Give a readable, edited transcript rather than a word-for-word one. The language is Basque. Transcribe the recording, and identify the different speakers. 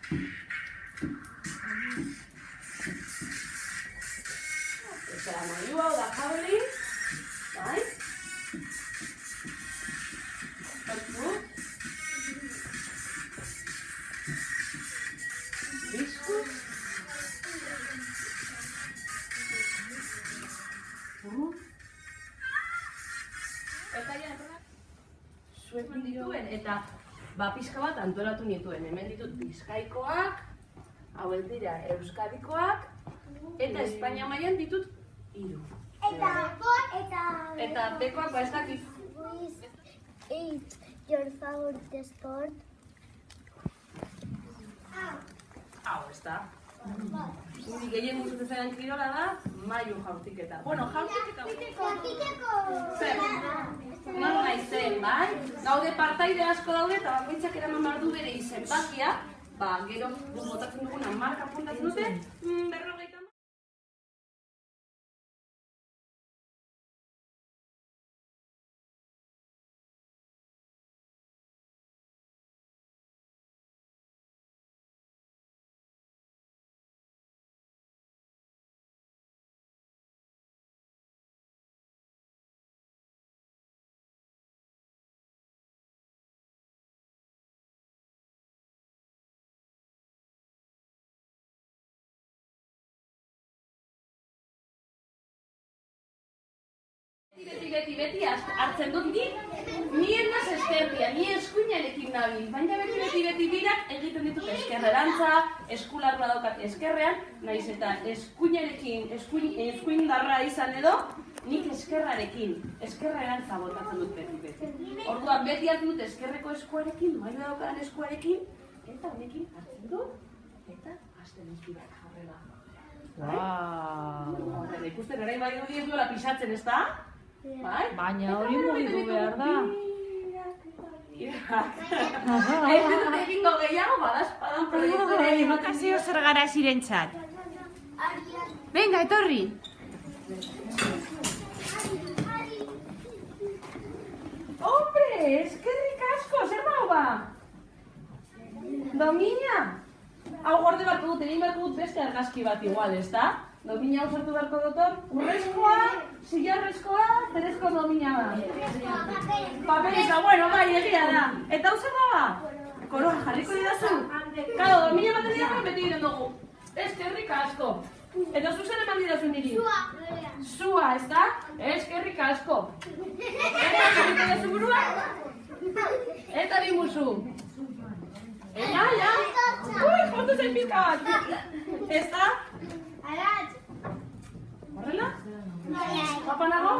Speaker 1: Eta maiu hau da jabeli, bai? Hortu. Bizkuz. Zuekin dituen eta pixka bat antolatu nituen. Hemen ditut Bizkaikoak, hauek dira Euskadikoak, eta Espainia mailan ditut 3. Eta bekoak ez dakit.
Speaker 2: Eat your favorite sport.
Speaker 1: Hau, ez da. Niri gehien gustatzen zaidan kirola da, mailu jautiketa. Bueno, jautiketa... Zer? Non naizen, bai? Gaude partaide asko daude eta bakoitzak eraman behar du bere izenbakia. Gero botatzen duguna marka puntatzen dute, 50. Beti hartzen dut ni ennaz eskerria, ni eskuinarekin nabil. Baina beti birak egiten ditut eskerrerantza, eskularra daukat eskerrean, nahiz eta eskuindarra izan edo, nik eskerrerantza botatzen dut beti. Orduan beti hartzen dut eskerreko eskuarekin, mailu daukadan eskuarekin, eta honekin hartzen dut, eta hasten ez birak jarrela. Horrela ikusten gara bai dut ez duela pisatzen, ez da?
Speaker 3: Baina hori mugitu behar da.
Speaker 1: Ez dut egingo gehiago badazpadan proiektuare.
Speaker 3: Evokazio zer gara zirentzat. Venga, etorri.
Speaker 1: Hombre, eskerrik asko, zer dago ba? Domina? Hau gorde barko dut, egin barko dut beste argazki bat igual, ez da? Domina hau sartu beharko dutor, urrezkoa, zilarrezkoa, zerezko domina da. Papelika, bueno, bai, egia da. Eta hau zer da ba? Koroa jarriko didazu? Kado, domina bat egiak beti diren dugu. Eskerrik asko. Eta zu zer eman didazu niri? Zua, ez da? Eskerrik asko. Eta jarriko didazu burua? Eta bimuzu. Ja. Ui, foto zen pizka bat. Ez da? Horrela? Papa nago?